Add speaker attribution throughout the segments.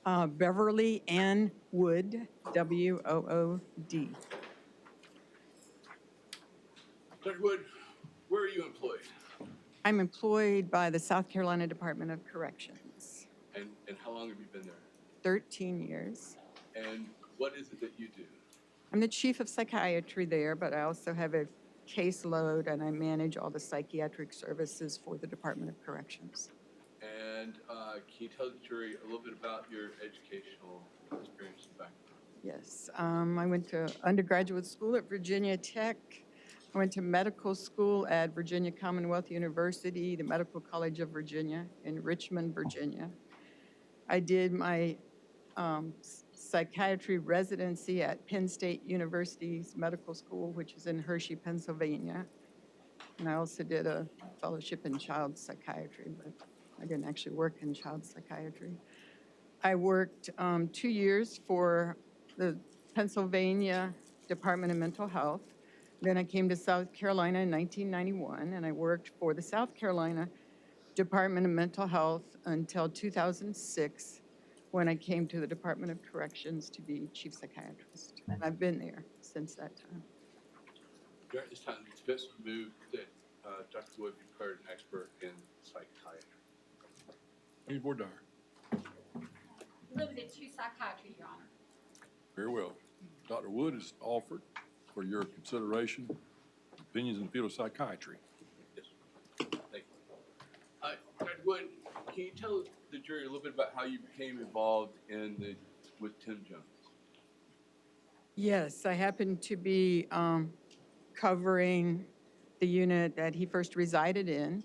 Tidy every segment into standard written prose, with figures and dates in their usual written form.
Speaker 1: Beverly Ann Wood, W-O-O-D.
Speaker 2: Dr. Wood, where are you employed?
Speaker 1: I'm employed by the South Carolina Department of Corrections.
Speaker 2: And how long have you been there?
Speaker 1: 13 years.
Speaker 2: And what is it that you do?
Speaker 1: I'm the chief of psychiatry there, but I also have a caseload and I manage all the psychiatric services for the Department of Corrections.
Speaker 2: And can you tell the jury a little bit about your educational experience and background?
Speaker 1: Yes, I went to undergraduate school at Virginia Tech. I went to medical school at Virginia Commonwealth University, the Medical College of Virginia in Richmond, Virginia. I did my psychiatry residency at Penn State University's medical school, which is in Hershey, Pennsylvania. And I also did a fellowship in child psychiatry, but I didn't actually work in child psychiatry. I worked 2 years for the Pennsylvania Department of Mental Health. Then I came to South Carolina in 1991, and I worked for the South Carolina Department of Mental Health until 2006, when I came to the Department of Corrections to be chief psychiatrist. And I've been there since that time.
Speaker 2: During this time, it's best moved that Dr. Wood be declared an expert in psychiatry.
Speaker 3: Any board dire?
Speaker 4: Limited to psychiatry, Your Honor.
Speaker 3: Very well. Dr. Wood is offered for your consideration, opinions in the field of psychiatry.
Speaker 2: Yes. Thank you. Dr. Wood, can you tell the jury a little bit about how you became involved with Tim Jones?
Speaker 1: Yes, I happened to be covering the unit that he first resided in.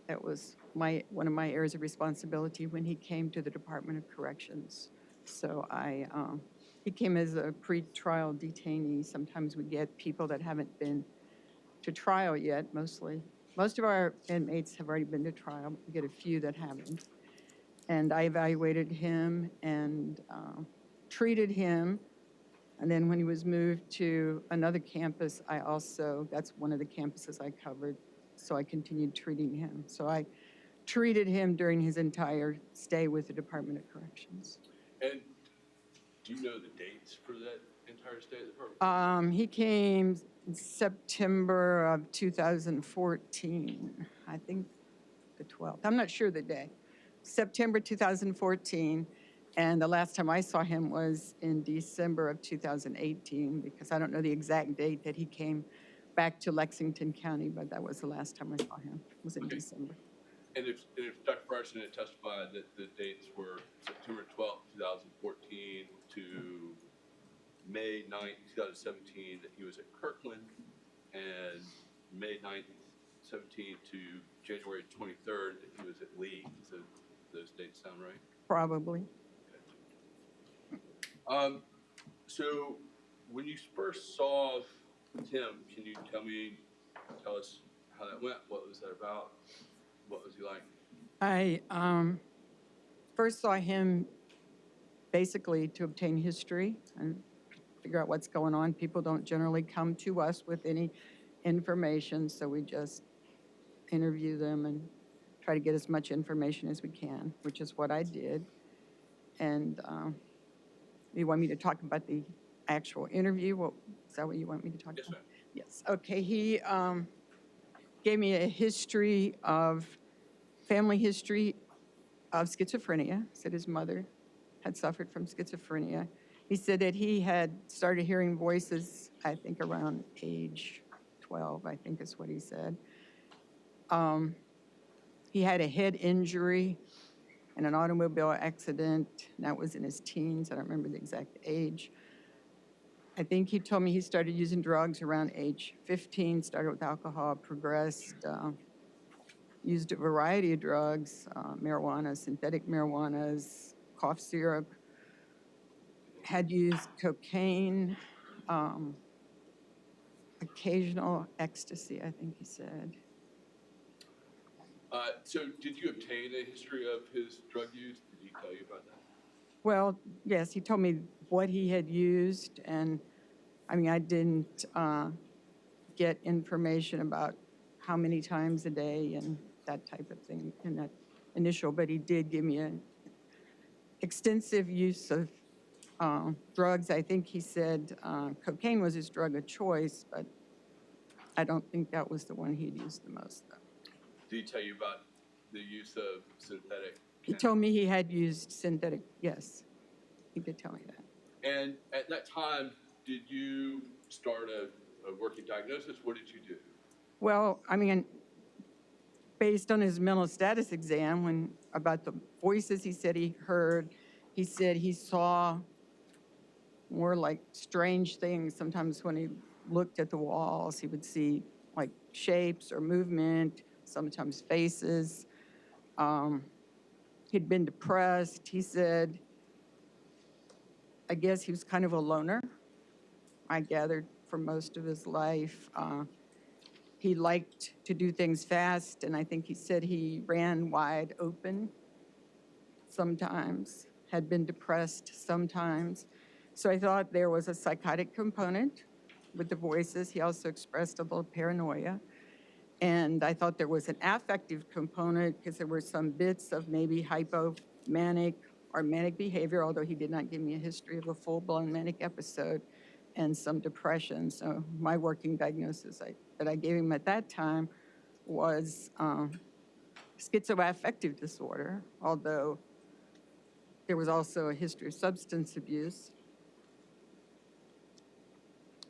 Speaker 1: That was one of my areas of responsibility when he came to the Department of Corrections. So he came as a pre-trial detainee. Sometimes we get people that haven't been to trial yet, mostly. Most of our inmates have already been to trial. We get a few that haven't. And I evaluated him and treated him. And then when he was moved to another campus, that's one of the campuses I covered, so I continued treating him. So I treated him during his entire stay with the Department of Corrections.
Speaker 2: And do you know the dates for that entire stay at the Department?
Speaker 1: He came September of 2014, I think the 12th. I'm not sure the day. September 2014. And the last time I saw him was in December of 2018, because I don't know the exact date that he came back to Lexington County, but that was the last time I saw him. It was in December.
Speaker 2: And if Dr. Farson had testified that the dates were September 12th, 2014 to May 9th, 2017, that he was at Kirkland, and May 9th, 17 to January 23rd, that he was at Lee. So those dates sound right?
Speaker 1: Probably.
Speaker 2: So when you first saw Tim, can you tell us how that went? What was that about? What was he like?
Speaker 1: I first saw him basically to obtain history and figure out what's going on. People don't generally come to us with any information, so we just interview them and try to get as much information as we can, which is what I did. And you want me to talk about the actual interview? Is that what you want me to talk about? Yes. Okay. He gave me a family history of schizophrenia. Said his mother had suffered from schizophrenia. He said that he had started hearing voices, I think around age 12, I think is what he said. He had a head injury in an automobile accident. That was in his teens. I don't remember the exact age. I think he told me he started using drugs around age 15, started with alcohol, progressed, used a variety of drugs, marijuana, synthetic marijuanas, cough syrup, had used cocaine, occasional ecstasy, I think he said.
Speaker 2: So did you obtain a history of his drug use? Did he tell you about that?
Speaker 1: Well, yes, he told me what he had used, and I mean, I didn't get information about how many times a day and that type of thing in that initial, but he did give me extensive use of drugs. I think he said cocaine was his drug of choice, but I don't think that was the one he'd used the most, though.
Speaker 2: Did he tell you about the use of synthetic
Speaker 1: He
Speaker 2: cannabis?
Speaker 1: told me he had used synthetic, yes, he did tell me that.
Speaker 2: And at that time, did you start a working diagnosis? What did you do?
Speaker 1: Well, I mean, based on his mental status exam, when about the voices he said he heard, he said he saw more like strange things. Sometimes when he looked at the walls, he would see like shapes or movement, sometimes faces. He'd been depressed. He said, I guess he was kind of a loner, I gathered, for most of his life. He liked to do things fast, and I think he said he ran wide open sometimes, had been depressed sometimes. So I thought there was a psychotic component with the voices. He also expressed a little paranoia. And I thought there was an affective component because there were some bits of maybe hypomanic or manic behavior, although he did not give me a history of a full-blown manic episode, and some depression. So my working diagnosis that I gave him at that time was schizoaffective disorder, although there was also a history of substance abuse.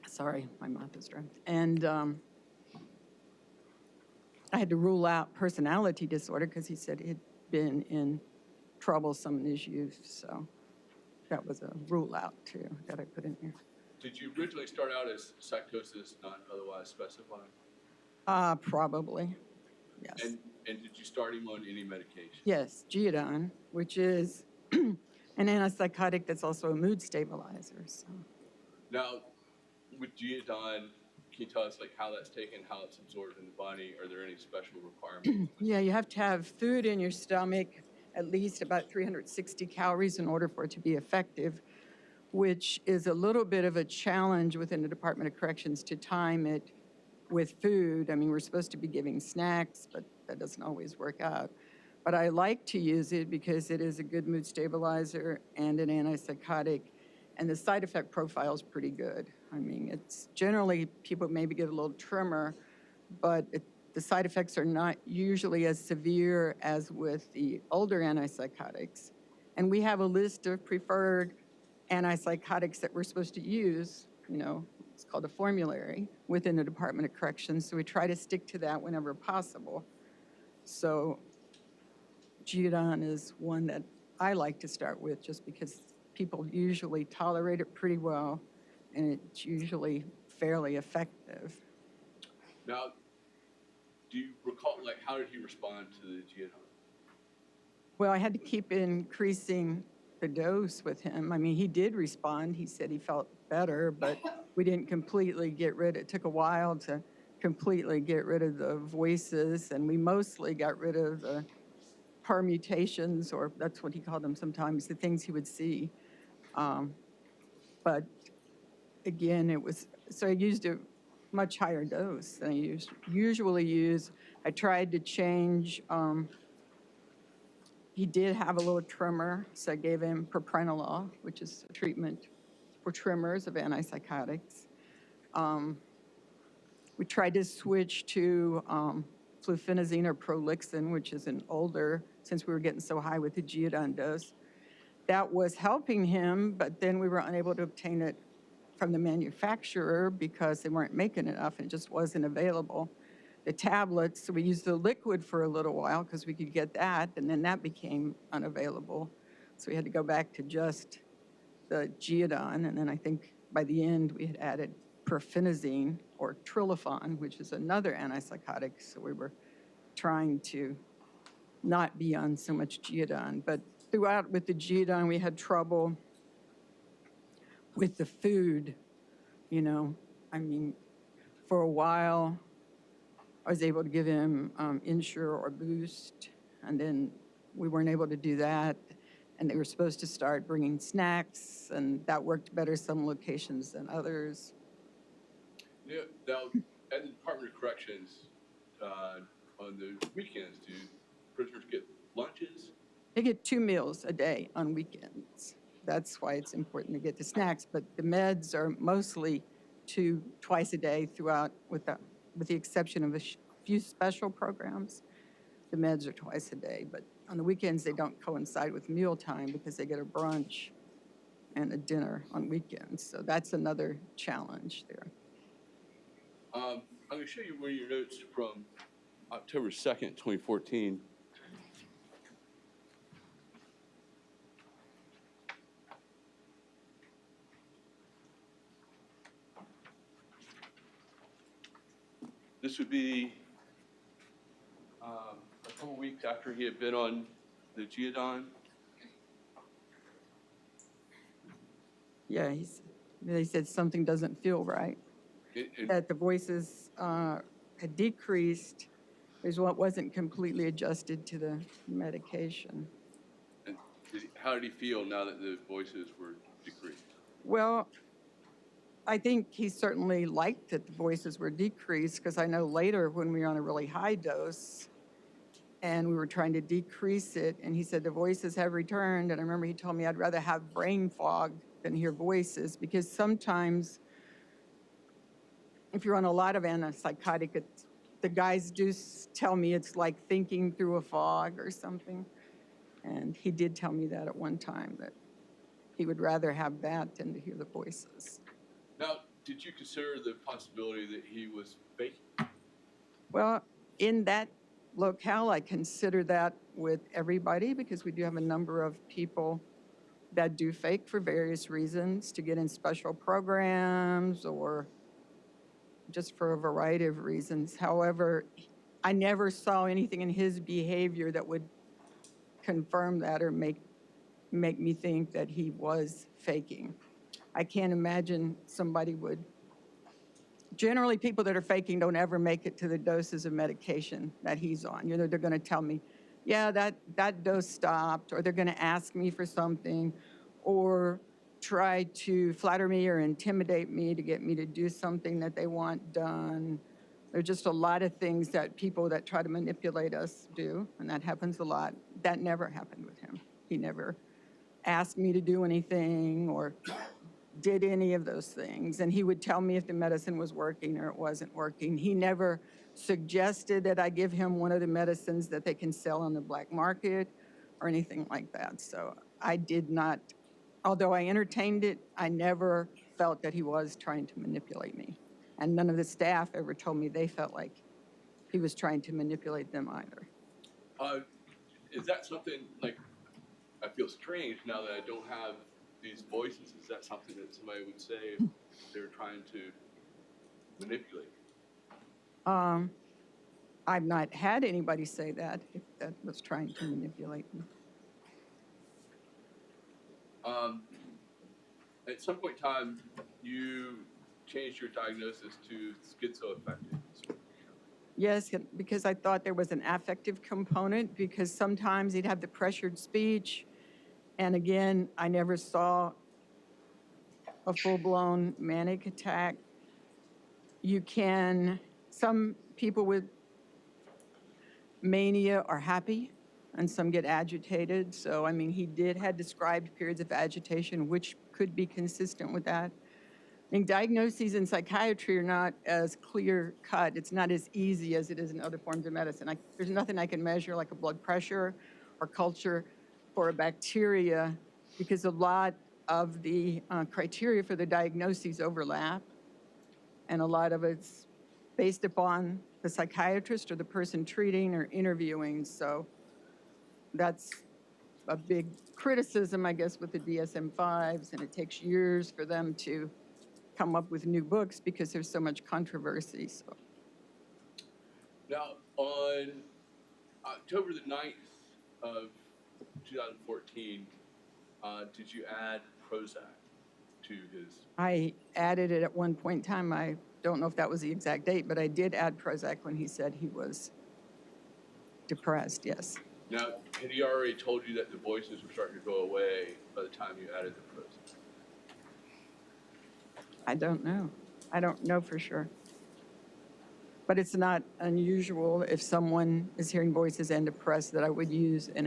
Speaker 1: Sorry, my mouth is dry. And I had to rule out personality disorder because he said he'd been in troublesome in his youth. So that was a rule out too that I put in here.
Speaker 2: Did you originally start out as psychosis not otherwise specified?
Speaker 1: Probably, yes.
Speaker 2: And did you start him on any medication?
Speaker 1: Yes, Geodon, which is an antipsychotic that's also a mood stabilizer. So.
Speaker 2: Now, with Geodon, can you tell us like how that's taken, how it's absorbed in the body? Are there any special requirements?
Speaker 1: Yeah, you have to have food in your stomach, at least about 360 calories in order for it to be effective, which is a little bit of a challenge within the Department of Corrections to time it with food. I mean, we're supposed to be giving snacks, but that doesn't always work out. But I like to use it because it is a good mood stabilizer and an antipsychotic, and the side effect profile is pretty good. I mean, it's generally people maybe get a little tremor, but the side effects are not usually as severe as with the older antipsychotics. And we have a list of preferred antipsychotics that we're supposed to use, you know, it's called a formulary within the Department of Corrections. So we try to stick to that whenever possible. So Geodon is one that I like to start with just because people usually tolerate it pretty well and it's usually fairly effective.
Speaker 2: Now, do you recall, like, how did he respond to the Geodon?
Speaker 1: Well, I had to keep increasing the dose with him. I mean, he did respond. He said he felt better, but we didn't completely get rid. It took a while to completely get rid of the voices, and we mostly got rid of the permutations, or that's what he called them sometimes, the things he would see. But again, it was, so I used a much higher dose than I usually use. I tried to change, he did have a little tremor, so I gave him propranolol, which is a treatment for tremors of antipsychotics. We tried to switch to fluphenazine or Prolixin, which is an older, since we were getting so high with the Geodon dose. That was helping him, but then we were unable to obtain it from the manufacturer because they weren't making enough and it just wasn't available. The tablets, so we used the liquid for a little while because we could get that, and then that became unavailable. So we had to go back to just the Geodon, and then I think by the end we had added perfenazine or trilofan, which is another antipsychotic. So we were trying to not be on so much Geodon. But throughout with the Geodon, we had trouble with the food, you know. I mean, for a while, I was able to give him Ensure or Boost, and then we weren't able to do that. And they were supposed to start bringing snacks, and that worked better some locations than others.
Speaker 2: Yeah, now, at the Department of Corrections, on the weekends, do prisoners get lunches?
Speaker 1: They get 2 meals a day on weekends. That's why it's important to get the snacks, but the meds are mostly twice a day throughout, with the exception of a few special programs. The meds are twice a day, but on the weekends, they don't coincide with mealtime because they get a brunch and a dinner on weekends. So that's another challenge there.
Speaker 2: I'm going to show you one of your notes from October 2nd, 2014. This would be a couple weeks after he had been on the Geodon.
Speaker 1: Yeah, they said something doesn't feel right. That the voices had decreased is what wasn't completely adjusted to the medication.
Speaker 2: And how did he feel now that the voices were decreased?
Speaker 1: Well, I think he certainly liked that the voices were decreased, because I know later when we were on a really high dose and we were trying to decrease it, and he said the voices have returned. And I remember he told me I'd rather have brain fog than hear voices, because sometimes if you're on a lot of antipsychotic, the guys do tell me it's like thinking through a fog or something. And he did tell me that at one time, that he would rather have that than to hear the voices.
Speaker 2: Now, did you consider the possibility that he was faking?
Speaker 1: Well, in that locale, I consider that with everybody, because we do have a number of people that do fake for various reasons, to get in special programs or just for a variety of reasons. However, I never saw anything in his behavior that would confirm that or make me think that he was faking. I can't imagine somebody would. Generally, people that are faking don't ever make it to the doses of medication that he's on. You know, they're going to tell me, yeah, that dose stopped, or they're going to ask me for something, or try to flatter me or intimidate me to get me to do something that they want done. There's just a lot of things that people that try to manipulate us do, and that happens a lot. That never happened with him. He never asked me to do anything or did any of those things. And he would tell me if the medicine was working or it wasn't working. He never suggested that I give him one of the medicines that they can sell on the black market or anything like that. So I did not, although I entertained it, I never felt that he was trying to manipulate me. And none of the staff ever told me they felt like he was trying to manipulate them either.
Speaker 2: Is that something, like, I feel strange now that I don't have these voices? Is that something that somebody would say if they were trying to manipulate?
Speaker 1: I've not had anybody say that, if that was trying to manipulate me.
Speaker 2: At some point in time, you changed your diagnosis to schizoaffective disorder.
Speaker 1: Yes, because I thought there was an affective component, because sometimes he'd have the pressured speech. And again, I never saw a full-blown manic attack. Some people with mania are happy, and some get agitated. So, I mean, he had described periods of agitation, which could be consistent with that. I think diagnoses in psychiatry are not as clear-cut. It's not as easy as it is in other forms of medicine. There's nothing I can measure, like a blood pressure or culture for a bacteria, because a lot of the criteria for the diagnoses overlap, and a lot of it's based upon the psychiatrist or the person treating or interviewing. So that's a big criticism, I guess, with the DSM-5s, and it takes years for them to come up with new books because there's so much controversy. So.
Speaker 2: Now, on October the 9th of 2014, did you add Prozac to his?
Speaker 1: I added it at one point in time. I don't know if that was the exact date, but I did add Prozac when he said he was depressed, yes.
Speaker 2: Now, had he already told you that the voices were starting to go away by the time you added the Prozac?
Speaker 1: I don't know. I don't know for sure. But it's not unusual if someone is hearing voices and depressed that I would use an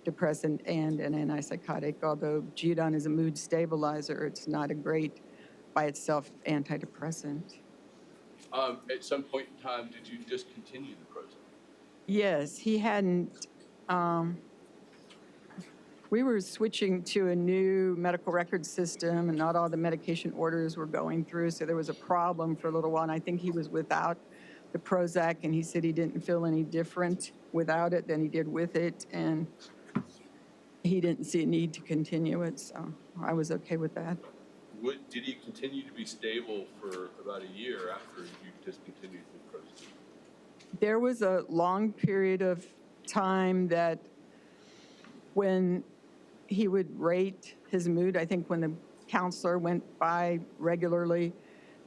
Speaker 1: depressant and an antipsychotic. Although Geodon is a mood stabilizer, it's not a great, by itself, antidepressant.
Speaker 2: At some point in time, did you discontinue the Prozac?
Speaker 1: Yes, he hadn't. We were switching to a new medical record system, and not all the medication orders were going through, so there was a problem for a little while. And I think he was without the Prozac, and he said he didn't feel any different without it than he did with it, and he didn't see a need to continue it, so I was okay with that.
Speaker 2: Did he continue to be stable for about a year after you discontinued the Prozac?
Speaker 1: There was a long period of time that when he would rate his mood, I think when the counselor went by regularly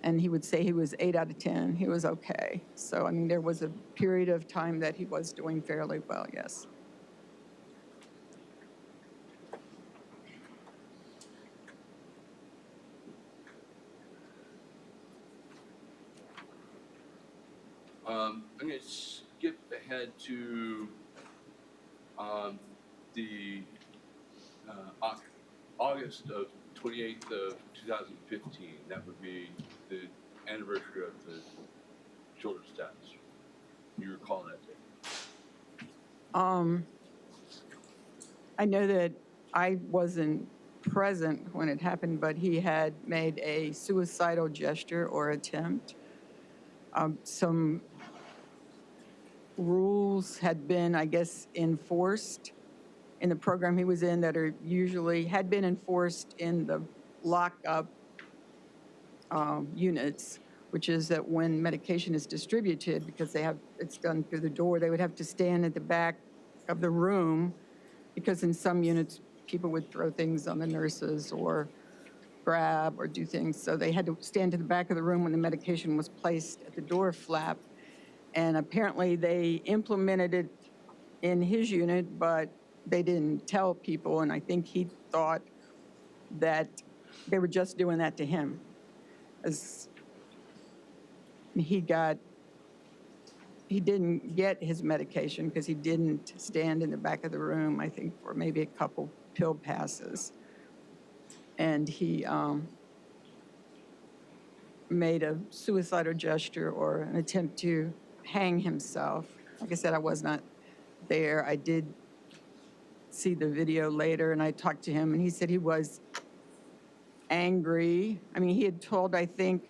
Speaker 1: and he would say he was 8 out of 10, he was okay. So, I mean, there was a period of time that he was doing fairly well, yes.
Speaker 2: I'm going to skip ahead to the August of 28th of 2015. That would be the anniversary of the children's deaths. You recall that day?
Speaker 1: I know that I wasn't present when it happened, but he had made a suicidal gesture or attempt. Some rules had been, I guess, enforced in the program he was in that are usually had been enforced in the lockup units, which is that when medication is distributed, because it's done through the door, they would have to stand at the back of the room, because in some units people would throw things on the nurses or grab or do things. So they had to stand to the back of the room when the medication was placed at the door flap. And apparently they implemented it in his unit, but they didn't tell people. And I think he thought that they were just doing that to him. As he didn't get his medication because he didn't stand in the back of the room, I think, for maybe a couple pill passes. And he made a suicidal gesture or an attempt to hang himself. Like I said, I was not there. I did see the video later, and I talked to him, and he said he was angry. I mean, he had told, I think,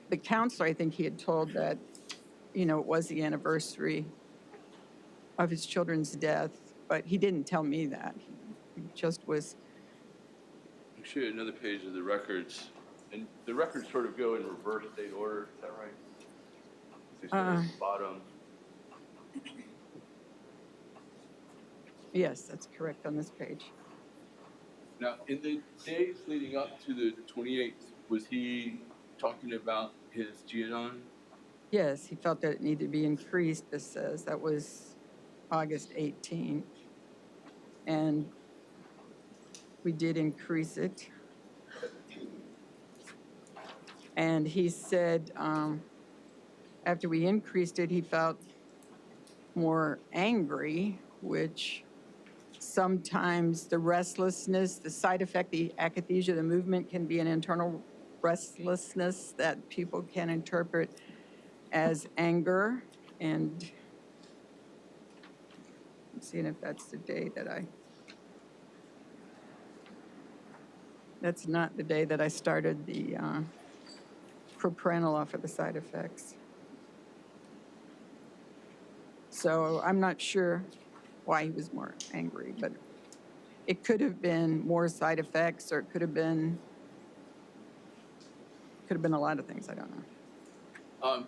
Speaker 1: the counselor, I think he had told that, you know, it was the anniversary of his children's death, but he didn't tell me that. He just was.
Speaker 2: I'll show you another page of the records. And the records sort of go in reverse date order, is that right? They start at the bottom.
Speaker 1: Yes, that's correct on this page.
Speaker 2: Now, in the days leading up to the 28th, was he talking about his Geodon?
Speaker 1: Yes, he felt that it needed to be increased, this says. That was August 18th. And we did increase it. And he said after we increased it, he felt more angry, which sometimes the restlessness, the side effect, the akathisia, the movement can be an internal restlessness that people can interpret as anger. And I'm seeing if that's the day that that's not the day that I started the propranolol for the side effects. So I'm not sure why he was more angry, but it could have been more side effects, or it could have been a lot of things. I don't know.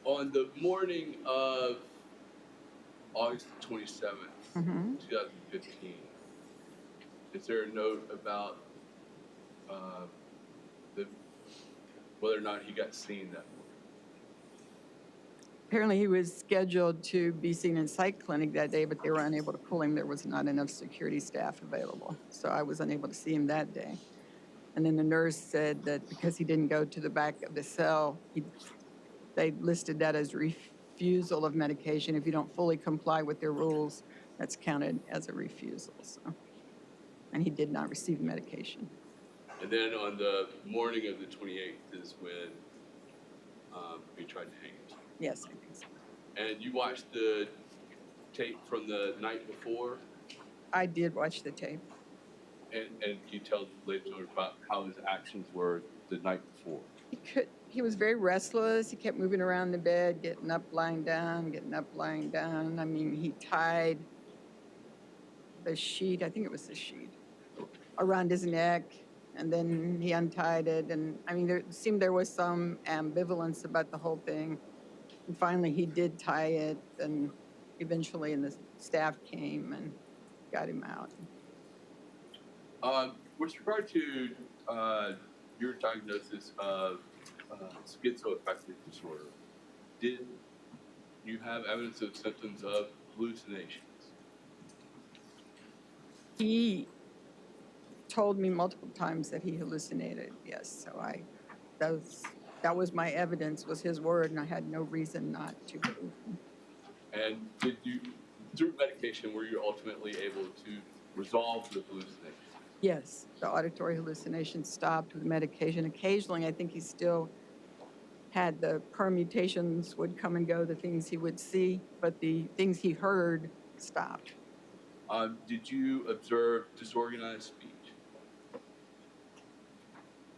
Speaker 2: On the morning of August 27th, 2015, is there a note about whether or not he got seen that morning?
Speaker 1: Apparently he was scheduled to be seen in psych clinic that day, but they were unable to pull him. There was not enough security staff available. So I was unable to see him that day. And then the nurse said that because he didn't go to the back of the cell, they listed that as refusal refusal of medication. If you don't fully comply with their rules, that's counted as a refusal, so. And he did not receive medication.
Speaker 2: And then on the morning of the 28th is when he tried to hang himself.
Speaker 1: Yes, I think so.
Speaker 2: And you watched the tape from the night before,
Speaker 1: I did watch the tape.
Speaker 2: and can you tell ladies and gentlemen about how his actions were the night before?
Speaker 1: He was very restless. He kept moving around the bed, getting up, lying down, getting up, lying down. I mean, he tied the sheet, I think it was the sheet, around his neck, and then he untied it. And I mean, there seemed there was some ambivalence about the whole thing. And finally, he did tie it, and eventually, and the staff came and got him out.
Speaker 2: With regard to your diagnosis of schizoaffective disorder, did you have evidence of symptoms of hallucinations?
Speaker 1: He told me multiple times that he hallucinated, yes. So that was my evidence, was his word, and I had no reason not to believe him.
Speaker 2: And did you, through medication, were you ultimately able to resolve the hallucinations?
Speaker 1: Yes, the auditory hallucinations stopped with medication. Occasionally, I think he still had the permutations would come and go, the things he would see, but the things he heard stopped.
Speaker 2: Did you observe disorganized speech?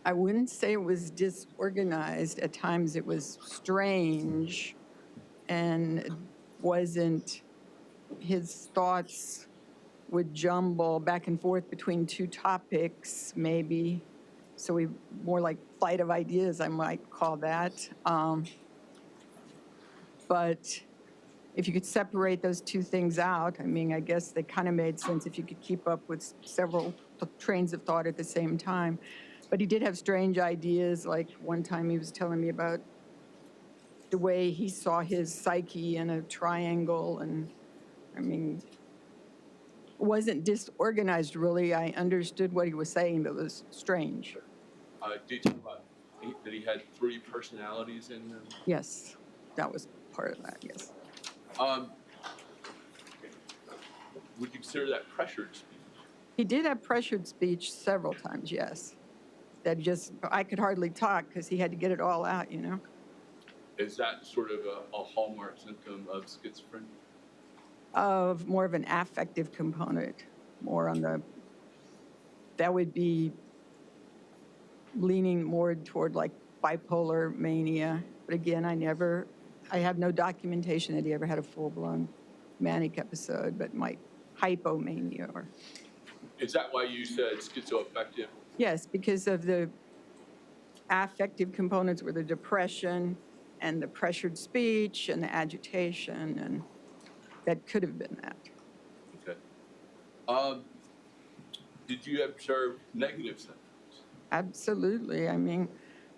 Speaker 1: I wouldn't say it was disorganized. At times it was strange, and it wasn't, his thoughts would jumble back and forth between two topics, maybe. So we more like flight of ideas, I might call that. But if you could separate those two things out, I mean, I guess they kind of made sense if you could keep up with several trains of thought at the same time. But he did have strange ideas, like one time he was telling me about the way he saw his psyche in a triangle, and I mean, it wasn't disorganized really. I understood what he was saying, but it was strange.
Speaker 2: Did you talk about that he had 3 personalities in him?
Speaker 1: Yes, that was part of that, yes.
Speaker 2: Would you consider that pressured speech?
Speaker 1: He did have pressured speech several times, yes. That just, I could hardly talk because he had to get it all out, you know?
Speaker 2: Is that sort of a hallmark symptom of schizophrenia?
Speaker 1: Of more of an affective component, more on the, that would be leaning more toward like bipolar mania. But again, I have no documentation that he ever had a full-blown manic episode, but might hypomania or.
Speaker 2: Is that why you said schizoaffective?
Speaker 1: Yes, because of the affective components were the depression and the pressured speech and the agitation, and that could have been that.
Speaker 2: Okay. Did you observe negative symptoms?
Speaker 1: Absolutely. I mean,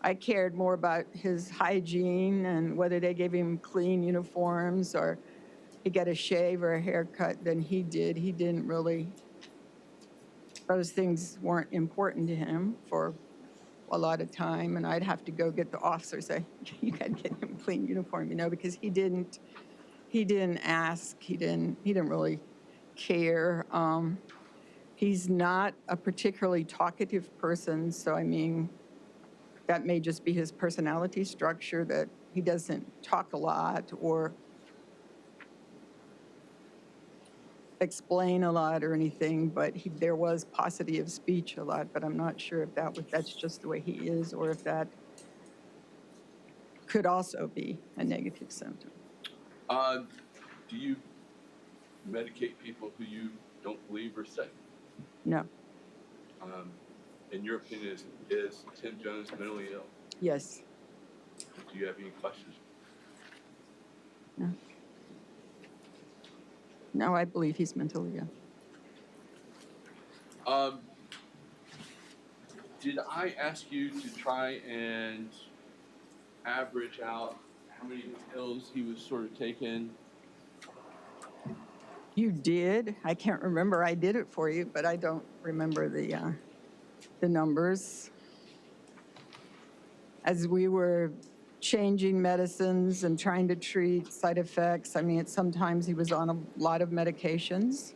Speaker 1: I cared more about his hygiene and whether they gave him clean uniforms or he got a shave or a haircut than he did. He didn't really, those things weren't important to him for a lot of time. And I'd have to go get the officer, say, you got to get him a clean uniform, you know, because he didn't ask, he didn't really care. He's not a particularly talkative person, so I mean, that may just be his personality structure, that he doesn't talk a lot or explain a lot or anything, but there was paucity of speech a lot, but I'm not sure if that's just the way he is or if that could also be a negative symptom.
Speaker 2: Do you medicate people who you don't believe are safe?
Speaker 1: No.
Speaker 2: In your opinion, is Tim Jones mentally ill?
Speaker 1: Yes.
Speaker 2: Do you have any questions?
Speaker 1: No. No, I believe he's mentally ill.
Speaker 2: Did I ask you to try and average out how many pills he was sort of taking?
Speaker 1: You did. I can't remember. I did it for you, but I don't remember the numbers. As we were changing medicines and trying to treat side effects. I mean, sometimes he was on a lot of medications.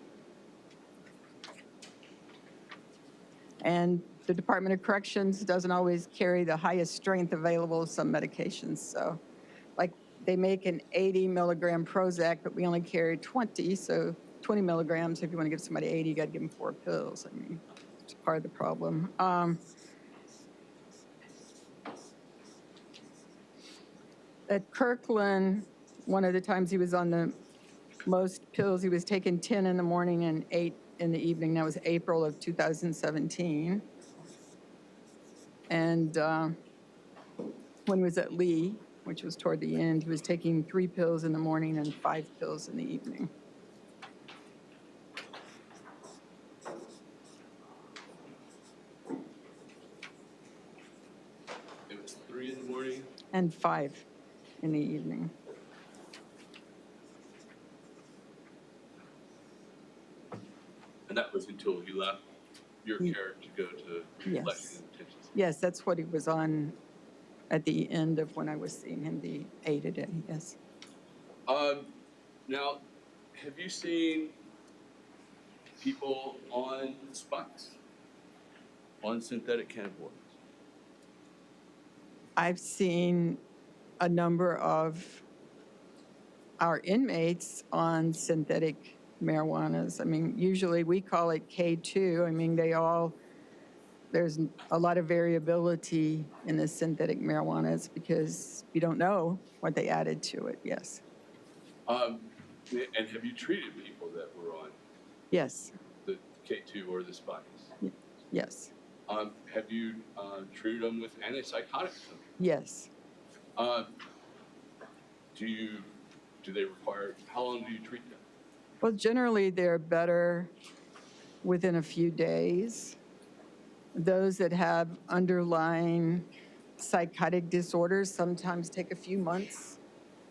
Speaker 1: And the Department of Corrections doesn't always carry the highest strength available of some medications. So, like, they make an 80 milligram Prozac, but we only carry 20, so 20 milligrams. If you want to give somebody 80, you got to give them 4 pills. I mean, it's part of the problem. At Kirkland, one of the times he was on the most pills, he was taking 10 in the morning and 8 in the evening. That was April of 2017. And when he was at Lee, which was toward the end, he was taking 3 pills in the morning and 5 pills in the evening.
Speaker 2: It was 3 in the morning.
Speaker 1: And 5 in the evening.
Speaker 2: And that was until he left your care to go to
Speaker 1: Yes.
Speaker 2: collection and detention.
Speaker 1: Yes, that's what he was on at the end of when I was seeing him, the 8 a day, yes.
Speaker 2: Now, have you seen people on spikes, on synthetic cannabinoids?
Speaker 1: I've seen a number of our inmates on synthetic marijuanas. I mean, usually we call it K2. I mean, there's a lot of variability in the synthetic marijuanas because you don't know what they added to it, yes.
Speaker 2: And have you treated people that were on
Speaker 1: Yes,
Speaker 2: the K2 or the spikes?
Speaker 1: yes,
Speaker 2: Have you treated them with antipsychotics?
Speaker 1: yes.
Speaker 2: Do they require, how long do you treat them?
Speaker 1: Well, generally they're better within a few days. Those that have underlying psychotic disorders sometimes take a few months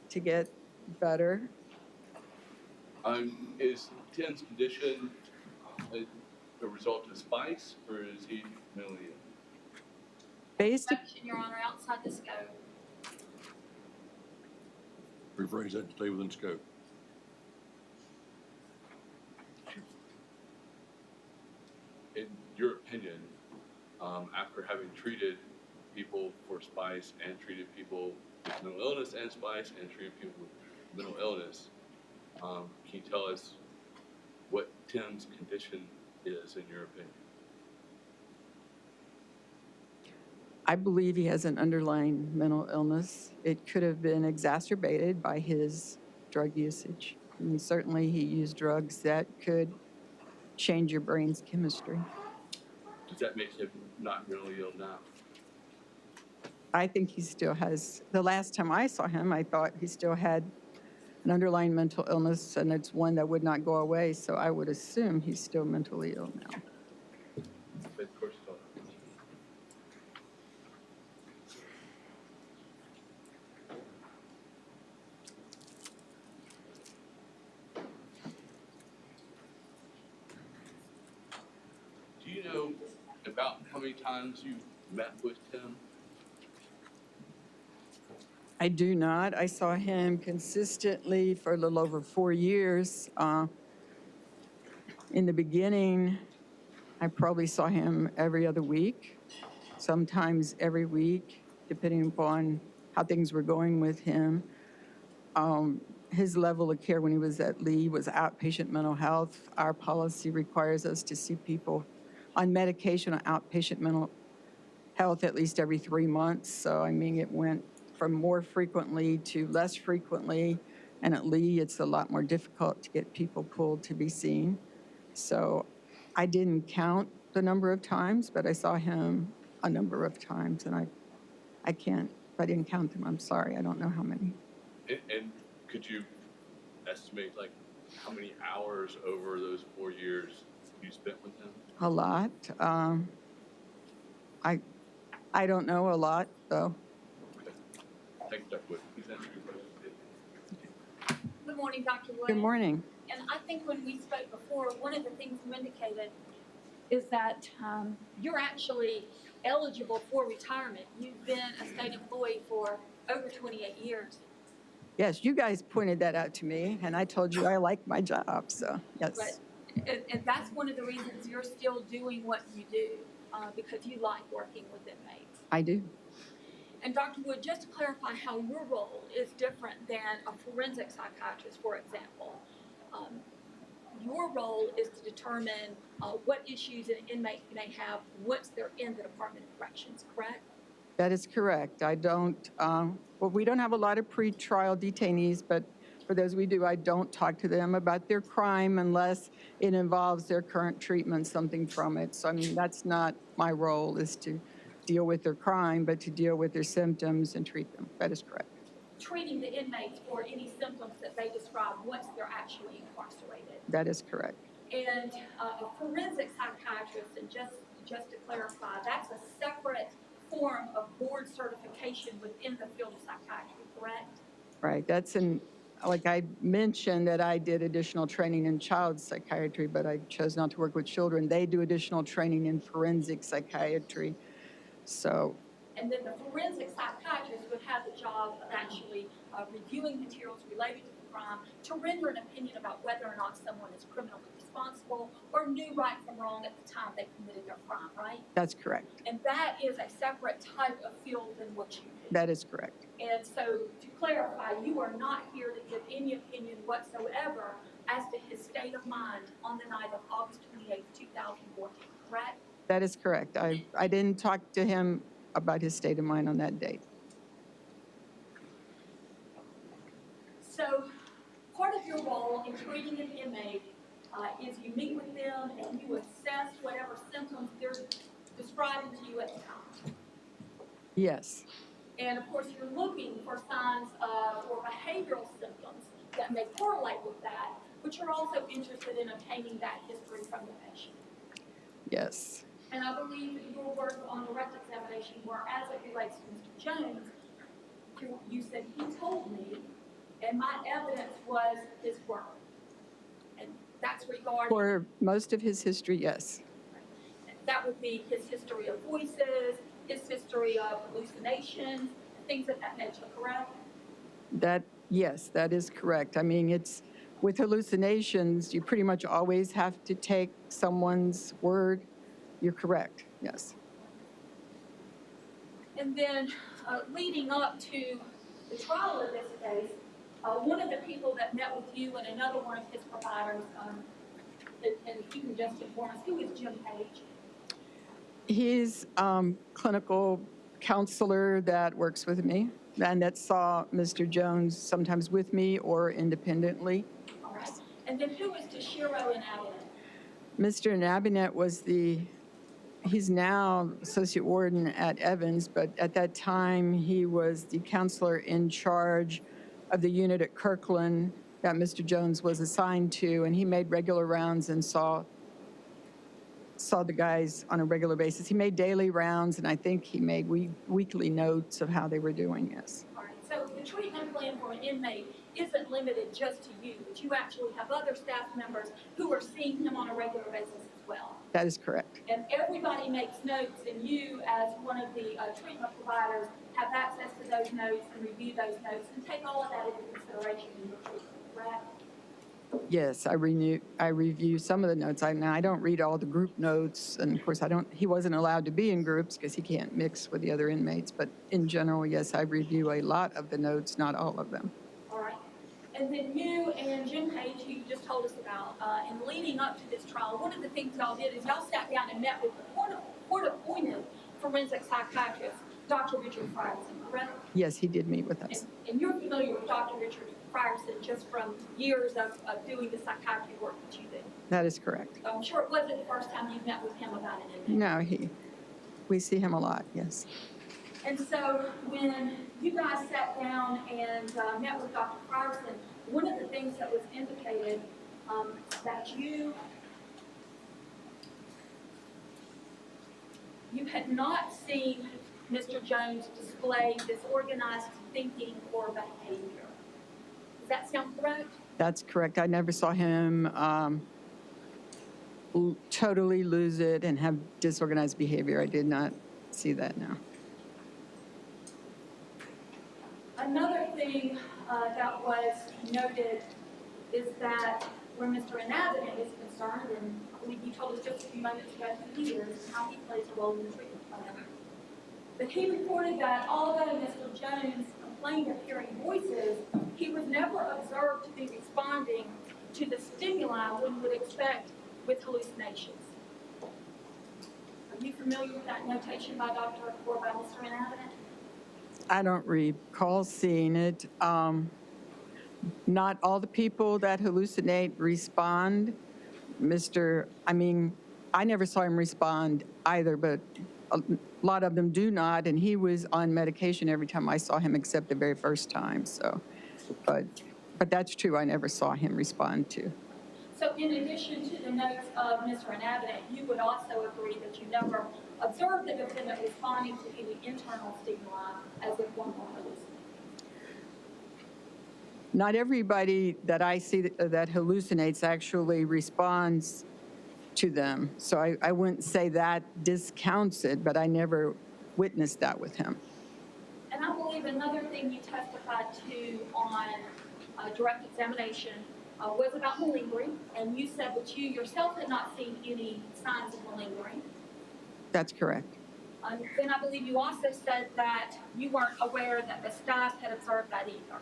Speaker 1: to get better.
Speaker 2: Is Tim's condition a result of spikes, or is he mentally ill?
Speaker 1: Based,
Speaker 4: Motion, Your Honor, outside the scope.
Speaker 3: Rephrase that to stay within scope.
Speaker 2: In your opinion, after having treated people for spice and treated people with mental illness and spice and treated people with mental illness, can you tell us what Tim's condition is in your opinion?
Speaker 1: I believe he has an underlying mental illness. It could have been exacerbated by his drug usage. I mean, certainly he used drugs that could change your brain's chemistry.
Speaker 2: Does that make him not mentally ill now?
Speaker 1: I think he still has, the last time I saw him, I thought he still had an underlying mental illness, and it's one that would not go away, so I would assume he's still mentally ill now.
Speaker 2: But of course, not. Do you know about how many times you met with Tim?
Speaker 1: I do not. I saw him consistently for a little over 4 years. In the beginning, I probably saw him every other week, sometimes every week, depending upon how things were going with him. His level of care when he was at Lee was outpatient mental health. Our policy requires us to see people on medication or outpatient mental health at least every 3 months. So, I mean, it went from more frequently to less frequently. And at Lee, it's a lot more difficult to get people pulled to be seen. So I didn't count the number of times, but I saw him a number of times. And I can't, if I didn't count them, I'm sorry. I don't know how many.
Speaker 2: And could you estimate, like, how many hours over those 4 years you spent with him?
Speaker 1: A lot. I don't know a lot, though.
Speaker 2: Okay. Thank you, Dr. Wood. Please answer your question.
Speaker 4: Good morning, Dr. Wood.
Speaker 1: Good morning.
Speaker 4: And I think when we spoke before, one of the things you indicated is that you're actually eligible for retirement. You've been a state employee for over 28 years.
Speaker 1: Yes, you guys pointed that out to me, and I told you I like my job, so,
Speaker 4: But,
Speaker 1: yes,
Speaker 4: and that's one of the reasons you're still doing what you do, because you like working with inmates.
Speaker 1: I do.
Speaker 4: And Dr. Wood, just to clarify how your role is different than a forensic psychiatrist, for example, your role is to determine what issues an inmate may have once they're in the Department of Corrections, correct?
Speaker 1: That is correct. I don't, well, we don't have a lot of pretrial detainees, but for those we do, I don't talk to them about their crime unless it involves their current treatment, something from it. So, I mean, that's not my role, is to deal with their crime, but to deal with their symptoms and treat them. That is correct.
Speaker 4: Treating the inmates for any symptoms that they describe once they're actually incarcerated.
Speaker 1: That is correct.
Speaker 4: And a forensic psychiatrist, and just to clarify, that's a separate form of board certification within the field of psychiatry, correct?
Speaker 1: Right. That's like I mentioned that I did additional training in child psychiatry, but I chose not to work with children. They do additional training in forensic psychiatry. So,
Speaker 4: And then the forensic psychiatrist would have the job of actually reviewing materials related to the crime to render an opinion about whether or not someone is criminally responsible or knew right from wrong at the time they committed their crime, right?
Speaker 1: that's correct.
Speaker 4: And that is a separate type of field than what you do.
Speaker 1: That is correct.
Speaker 4: And so, to clarify, you are not here to give any opinion whatsoever as to his state of mind on the night of August 28, 2014, correct?
Speaker 1: That is correct. I didn't talk to him about his state of mind on that date.
Speaker 4: So, part of your role in treating an inmate is you meet with them and you assess whatever symptoms they're describing to you at the time.
Speaker 1: Yes,
Speaker 4: And of course, you're looking for signs of or behavioral symptoms that may correlate with that, but you're also interested in obtaining that history from the patient.
Speaker 1: yes.
Speaker 4: And I believe that your work on the rectal examination, whereas it relates to Mr. Jones, you said he told me, and my evidence was his work. And that's regarding,
Speaker 1: For most of his history, yes.
Speaker 4: that would be his history of voices, his history of hallucinations, things of that nature, correct?
Speaker 1: Yes, that is correct. I mean, it's with hallucinations, you pretty much always have to take someone's word. You're correct, yes.
Speaker 4: And then leading up to the trial of this case, one of the people that met with you and another one of his providers, and you can just inform us, who is Jim Page?
Speaker 1: He's clinical counselor that works with me and that saw Mr. Jones sometimes with me or independently.
Speaker 4: All right. And then who is Toshiro Inabinet?
Speaker 1: Mr. Nabinet was he's now associate warden at Evans, but at that time he was the counselor in charge of the unit at Kirkland that Mr. Jones was assigned to, and he made regular rounds and saw the guys on a regular basis. He made daily rounds, and I think he made weekly notes of how they were doing, yes.
Speaker 4: All right. So the treatment plan for an inmate isn't limited just to you, but you actually have other staff members who are seeing him on a regular basis as well.
Speaker 1: That is correct.
Speaker 4: And everybody makes notes, and you, as one of the treatment providers, have access to those notes and review those notes and take all of that into consideration in your treatment, correct?
Speaker 1: Yes, I review some of the notes. I don't read all the group notes, and of course he wasn't allowed to be in groups because he can't mix with the other inmates, but in general, yes, I review a lot of the notes, not all of them.
Speaker 4: All right. And then you and Jim Page, who you just told us about, in leading up to this trial, one of the things y'all did is y'all sat down and met with the court-appointed forensic psychiatrist, Dr. Richard Frierson, correct?
Speaker 1: Yes, he did meet with us.
Speaker 4: And you're familiar with Dr. Richard Frierson just from years of doing the psychiatry work that you did.
Speaker 1: That is correct.
Speaker 4: So I'm sure it wasn't the first time you met with him about it.
Speaker 1: No, we see him a lot, yes.
Speaker 4: And so when you guys sat down and met with Dr. Frierson, one of the things that was indicated that you had not seen Mr. Jones display disorganized thinking or behavior. Does that sound correct?
Speaker 1: That's correct. I never saw him totally lose it and have disorganized behavior. I did not see that, no.
Speaker 4: that was noted is that where Mr. Inhabitant is concerned, and I believe you told us just a few moments ago who he is and how he plays a role in the treatment plan. But he reported that although Mr. Jones complained of hearing voices, he was never observed to be responding to the stimuli one would expect with hallucinations. Are you familiar with that notation by Dr. or by Mr. Inhabitant?
Speaker 1: I don't recall seeing it. Not all the people that hallucinate respond. I never saw him respond either, but a lot of them do not, and he was on medication every time I saw him except the very first time, so. But that's true, I never saw him respond to.
Speaker 4: So in addition to the notes of Mr. Inhabitant, you would also agree that you never observed the defendant responding to any internal stimuli as if one were hallucinating?
Speaker 1: Not everybody that I see that hallucinates actually responds to them. So I wouldn't say that discounts it, but I never witnessed that with him.
Speaker 4: And I believe another thing you testified to on direct examination was about malingering, and you said that you yourself had not seen any signs of malingering.
Speaker 1: That's correct.
Speaker 4: Then I believe you also said that you weren't aware that the staff had observed that either.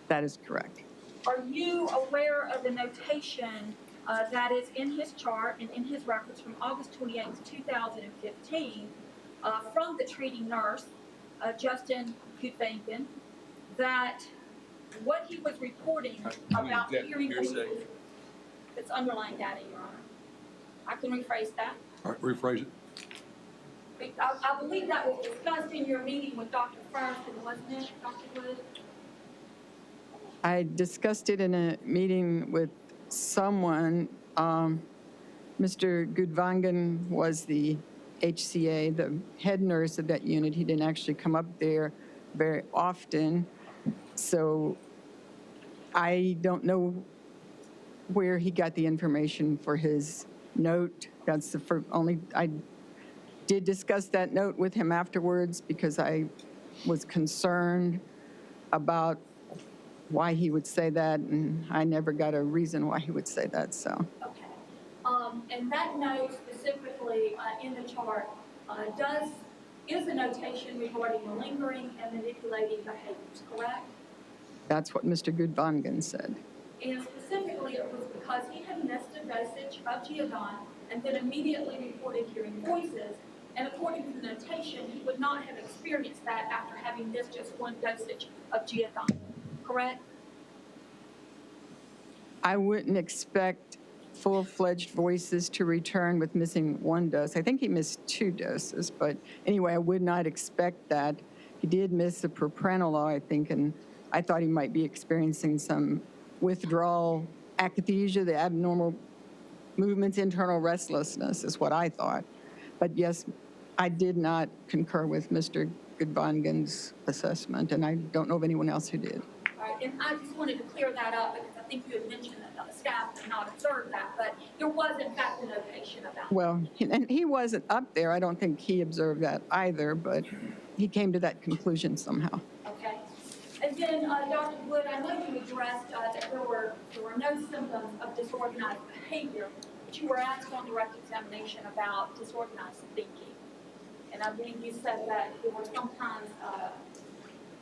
Speaker 1: That is correct.
Speaker 4: Are you aware of the notation that is in his chart and in his records from August 28th, 2015, from the treating nurse, Justin Kuthankin, that what he was reporting about hearing voices, it's underlying data, Your Honor. I can rephrase that.
Speaker 3: All right, rephrase it.
Speaker 4: I believe that was discussed in your meeting with Dr. Ferguson, wasn't it, Dr. Wood?
Speaker 1: I discussed it in a meeting with someone. Mr. Gudvangan was the HCA, the head nurse of that unit. He didn't actually come up there very often. So I don't know where he got the information for his note. That's the only, I did discuss that note with him afterwards because I was concerned about why he would say that, and I never got a reason why he would say that, so.
Speaker 4: Okay. And that note specifically in the chart is a notation regarding malingering and manipulating behaviors, correct?
Speaker 1: That's what Mr. Gudvangan said.
Speaker 4: And specifically, it was because he had missed a dosage of Geodon and then immediately reported hearing voices. And according to the notation, he would not have experienced that after having missed just one dosage of Geodon, correct?
Speaker 1: I wouldn't expect full-fledged voices to return with missing one dose. I think he missed 2 doses, but anyway, I would not expect that. He did miss the propranolol, I think, and I thought he might be experiencing some withdrawal akathisia, the abnormal movements, internal restlessness is what I thought. But yes, I did not concur with Mr. Gudvangan's assessment, and I don't know of anyone else who did.
Speaker 4: All right, and I just wanted to clear that up because I think you had mentioned that the staff had not observed that, but there was in fact a notation about
Speaker 1: Well, and he wasn't up there. I don't think he observed that either, but he came to that conclusion somehow.
Speaker 4: Okay. And then, Dr. Wood, I know you addressed that there were no symptoms of disorganized behavior, but you were asked on direct examination about disorganized thinking. And I believe you said that there were sometimes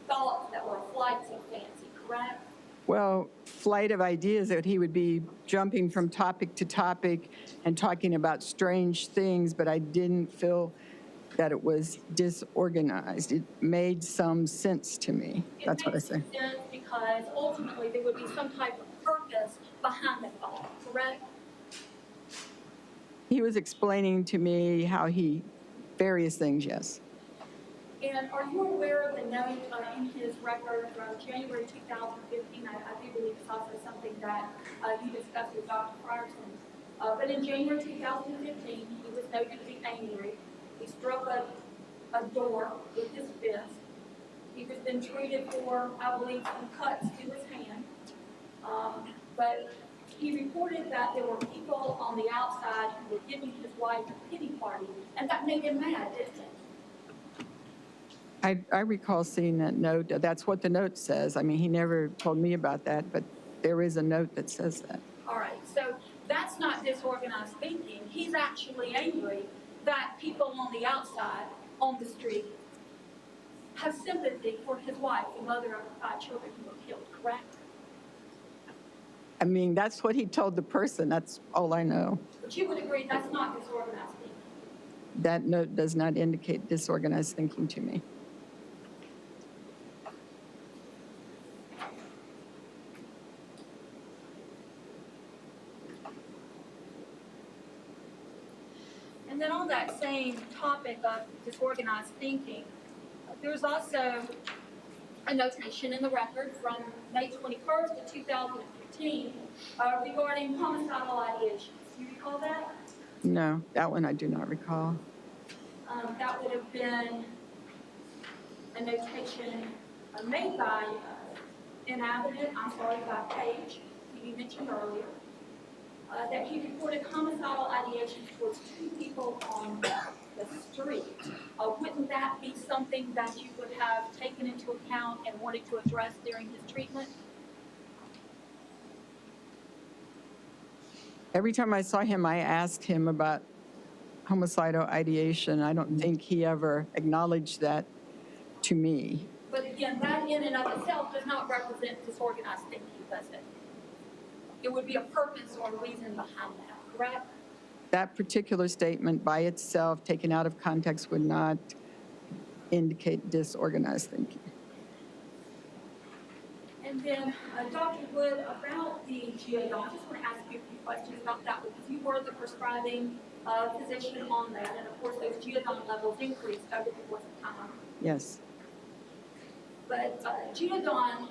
Speaker 4: thoughts that were flights of fancy, correct?
Speaker 1: Well, flight of ideas that he would be jumping from topic to topic and talking about strange things, but I didn't feel that it was disorganized. It made some sense to me. That's what I say.
Speaker 4: It makes sense because ultimately there would be some type of purpose behind the thought, correct?
Speaker 1: He was explaining to me how various things, yes.
Speaker 4: And are you aware of the note in his record from January 2015? I do believe it's also something that you discussed with Dr. Frierson. But in January 2015, he was noted to be angry. He struck a door with his fist. He was then treated for, I believe, some cuts to his hand. But he reported that there were people on the outside who were giving his wife a pity party, and that made him mad, didn't it?
Speaker 1: I recall seeing that note. That's what the note says. I mean, he never told me about that, but there is a note that says that.
Speaker 4: All right, so that's not disorganized thinking. He's actually angry that people on the outside, on the street, have sympathy for his wife, the mother of the 5 children who were killed, correct?
Speaker 1: I mean, that's what he told the person. That's all I know.
Speaker 4: But you would agree that's not disorganized thinking.
Speaker 1: That note does not indicate disorganized thinking to me.
Speaker 4: And then on that same topic of disorganized thinking, there's also a notation in the record from May 21st of 2015 regarding homicidal ideations. Do you recall that?
Speaker 1: No, that one I do not recall.
Speaker 4: That would have been a notation made by inhabitant, by Page, who you mentioned earlier, that he reported homicidal ideations towards 2 people on the street. Wouldn't that be something that you would have taken into account and wanted to address during his treatment?
Speaker 1: Every time I saw him, I asked him about homicidal ideation. I don't think he ever acknowledged that to me.
Speaker 4: But again, that in and of itself does not represent disorganized thinking, does it? It would be a purpose or reason behind that, correct?
Speaker 1: That particular statement by itself, taken out of context, would not indicate disorganized thinking.
Speaker 4: And then, Dr. Wood, about the Geodon, I just want to ask you a few questions about that because you were the prescribing physician on that, and of course those Geodon levels increased over the course of time.
Speaker 1: Yes,
Speaker 4: But Geodon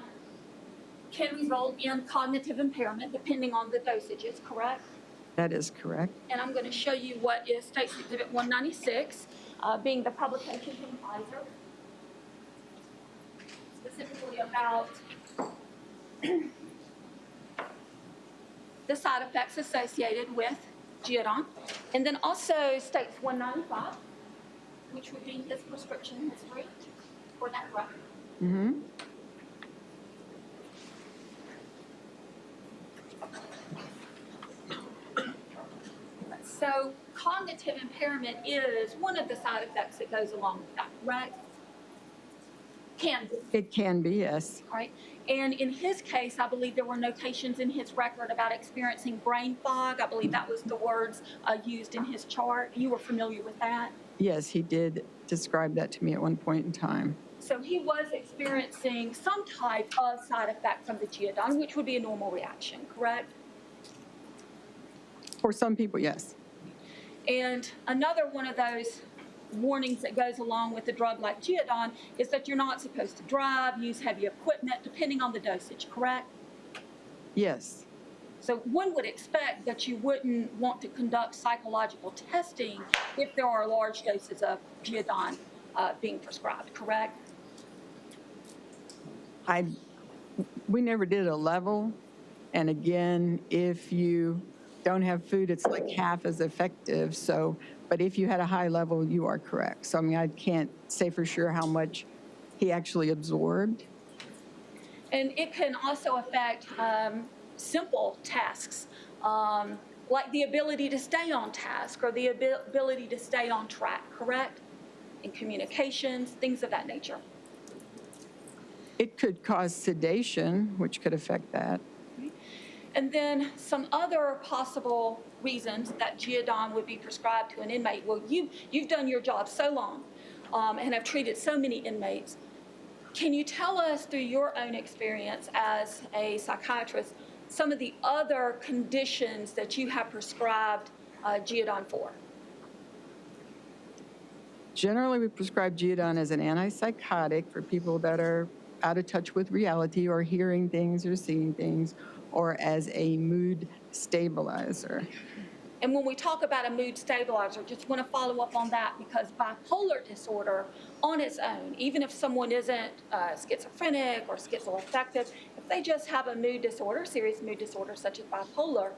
Speaker 4: can result in cognitive impairment depending on the dosages, correct?
Speaker 1: that is correct.
Speaker 4: And I'm going to show you what is State's Exhibit 196, being the publication from Pfizer, specifically about the side effects associated with Geodon. And then also States 195, which would be his prescription history for that drug.
Speaker 1: Mm-hmm.
Speaker 4: So cognitive impairment is one of the side effects that goes along with that, right? Can be.
Speaker 1: It can be, yes.
Speaker 4: Right? And in his case, I believe there were notations in his record about experiencing brain fog. I believe that was the words used in his chart. You were familiar with that?
Speaker 1: Yes, he did describe that to me at one point in time.
Speaker 4: So he was experiencing some type of side effect from the Geodon, which would be a normal reaction, correct?
Speaker 1: For some people, yes.
Speaker 4: And another one of those warnings that goes along with a drug like Geodon is that you're not supposed to drive, use heavy equipment, depending on the dosage, correct?
Speaker 1: Yes.
Speaker 4: So one would expect that you wouldn't want to conduct psychological testing if there are large doses of Geodon being prescribed, correct?
Speaker 1: We never did a level. And again, if you don't have food, it's like half as effective. So, but if you had a high level, you are correct. So, I mean, I can't say for sure how much he actually absorbed.
Speaker 4: And it can also affect simple tasks, like the ability to stay on task or the ability to stay on track, correct? In communications, things of that nature.
Speaker 1: It could cause sedation, which could affect that.
Speaker 4: And then some other possible reasons that Geodon would be prescribed to an inmate. Well, you've done your job so long and have treated so many inmates. Can you tell us through your own experience as a psychiatrist some of the other conditions that you have prescribed Geodon for?
Speaker 1: Generally, we prescribe Geodon as an antipsychotic for people that are out of touch with reality or hearing things or seeing things, or as a mood stabilizer.
Speaker 4: And when we talk about a mood stabilizer, just want to follow up on that because bipolar disorder on its own, even if someone isn't schizophrenic or schizoaffective, if they just have a mood disorder, serious mood disorder such as bipolar,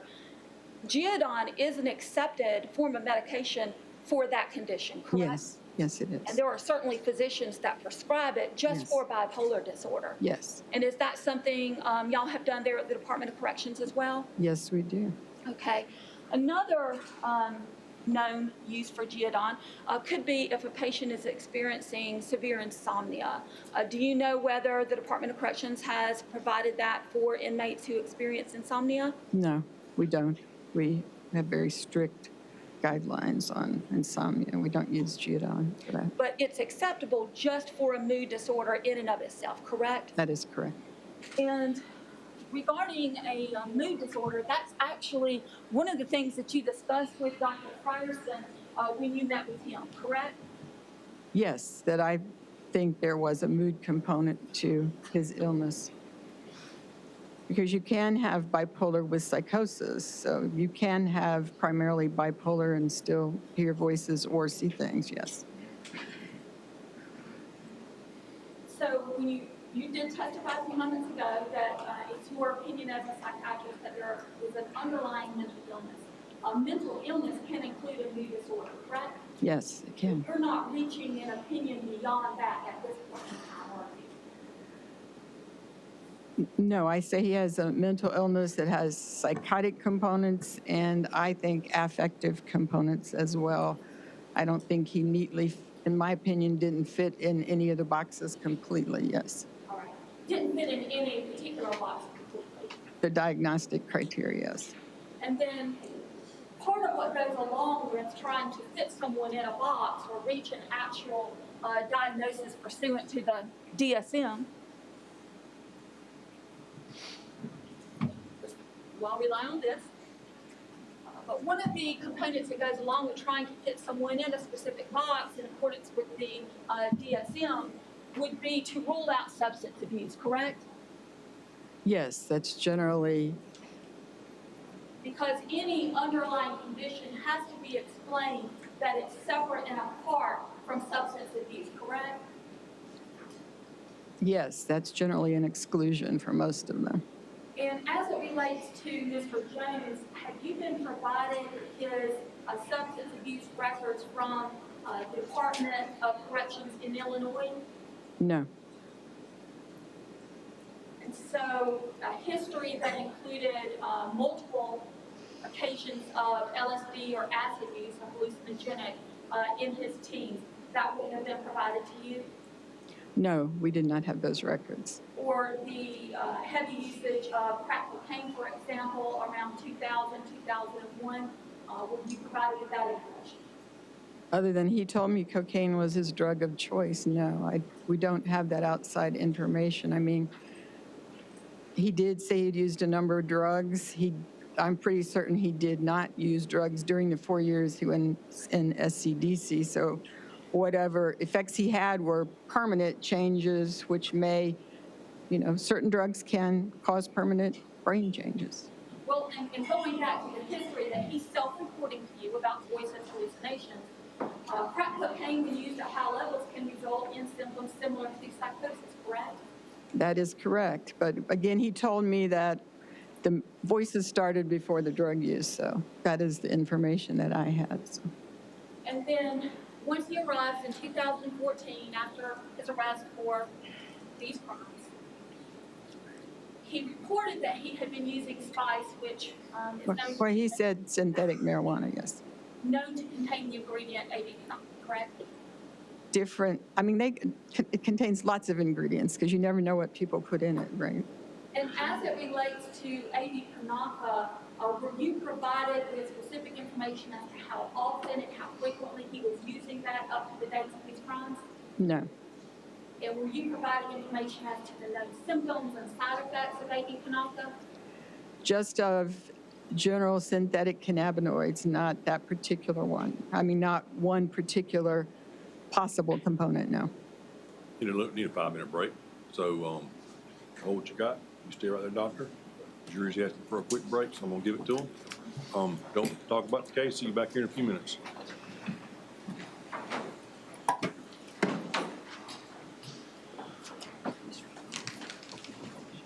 Speaker 4: Geodon is an accepted form of medication for that condition, correct?
Speaker 1: Yes, Yes, it
Speaker 4: And
Speaker 1: is.
Speaker 4: there are certainly physicians that prescribe it just
Speaker 1: Yes.
Speaker 4: for bipolar disorder.
Speaker 1: Yes.
Speaker 4: And is that something y'all have done there at the Department of Corrections as well?
Speaker 1: Yes, we do.
Speaker 4: Okay. Another known use for Geodon could be if a patient is experiencing severe insomnia. Do you know whether the Department of Corrections has provided that for inmates who experience insomnia?
Speaker 1: No, we don't. We have very strict guidelines on insomnia. We don't use Geodon for that.
Speaker 4: But it's acceptable just for a mood disorder in and of itself, correct?
Speaker 1: That is correct.
Speaker 4: And regarding a mood disorder, that's actually one of the things that you discussed with Dr. Frierson when you met with him, correct?
Speaker 1: Yes, that I think there was a mood component to his illness. Because you can have bipolar with psychosis, so you can have primarily bipolar and still hear voices or see things, yes.
Speaker 4: So when you did testify a few moments ago that it's your opinion as a psychiatrist that there is an underlying mental illness. Mental illness can include a mood disorder, correct?
Speaker 1: Yes, it can.
Speaker 4: You're not reaching an opinion beyond that at this point in time, are you?
Speaker 1: No, I say he has a mental illness that has psychotic components and I think affective components as well. I don't think he neatly, in my opinion, didn't fit in any of the boxes completely, yes.
Speaker 4: All right. Didn't fit in any particular box completely.
Speaker 1: The diagnostic criteria, yes.
Speaker 4: And then part of what goes along with trying to fit someone in a box or reach an actual diagnosis pursuant to the DSM, well, I'll rely on this. But one of the components that goes along with trying to fit someone in a specific box in accordance with the DSM would be to rule out substance abuse, correct?
Speaker 1: Yes, that's generally,
Speaker 4: Because any underlying condition has to be explained that it's separate and apart from substance abuse, correct?
Speaker 1: yes, that's generally an exclusion for most of them.
Speaker 4: And as it relates to Mr. Jones, have you been provided his substance abuse records from the Department of Corrections in Illinois?
Speaker 1: No,
Speaker 4: And so a history that included multiple occasions of LSD or acid use, a hallucinogenic, in his teens, that wouldn't have been provided to you?
Speaker 1: no, we did not have those records.
Speaker 4: Or the heavy usage of crack cocaine, for example, around 2000, 2001, would you provided with that information?
Speaker 1: Other than he told me cocaine was his drug of choice, no, we don't have that outside information. I mean, he did say he'd used a number of drugs. I'm pretty certain he did not use drugs during the 4 years he was in SCDC, so whatever effects he had were permanent changes, which may, certain drugs can cause permanent brain changes.
Speaker 4: Well, and going back to the history that he's self-reporting to you about voice and hallucinations, crack cocaine when used at high levels can result in symptoms similar to psychosis, correct?
Speaker 1: That is correct, but again, he told me that the voices started before the drug use, so that is the information that I had. So.
Speaker 4: And then, once he arrives in 2014, after his arrest for these crimes, he reported that he had been using spice, which is
Speaker 1: Well, he said synthetic marijuana, yes.
Speaker 4: known to contain the ingredient AD, correct?
Speaker 1: Different, I mean, it contains lots of ingredients because you never know what people put in it, right?
Speaker 4: And as it relates to AD Kanaka, were you provided with specific information as to how often and how frequently he was using that up to the dates of these crimes?
Speaker 1: No,
Speaker 4: And were you provided information as to the known symptoms and side effects of AD Kanaka?
Speaker 1: just of general synthetic cannabinoids, not that particular one. I mean, not one particular possible component, no.
Speaker 3: Need a 5-minute break. So, hold what you got. You stay right there, doctor. Jury's asking for a quick break, so I'm gonna give it to them. Don't talk about the case. See you back here in a few minutes.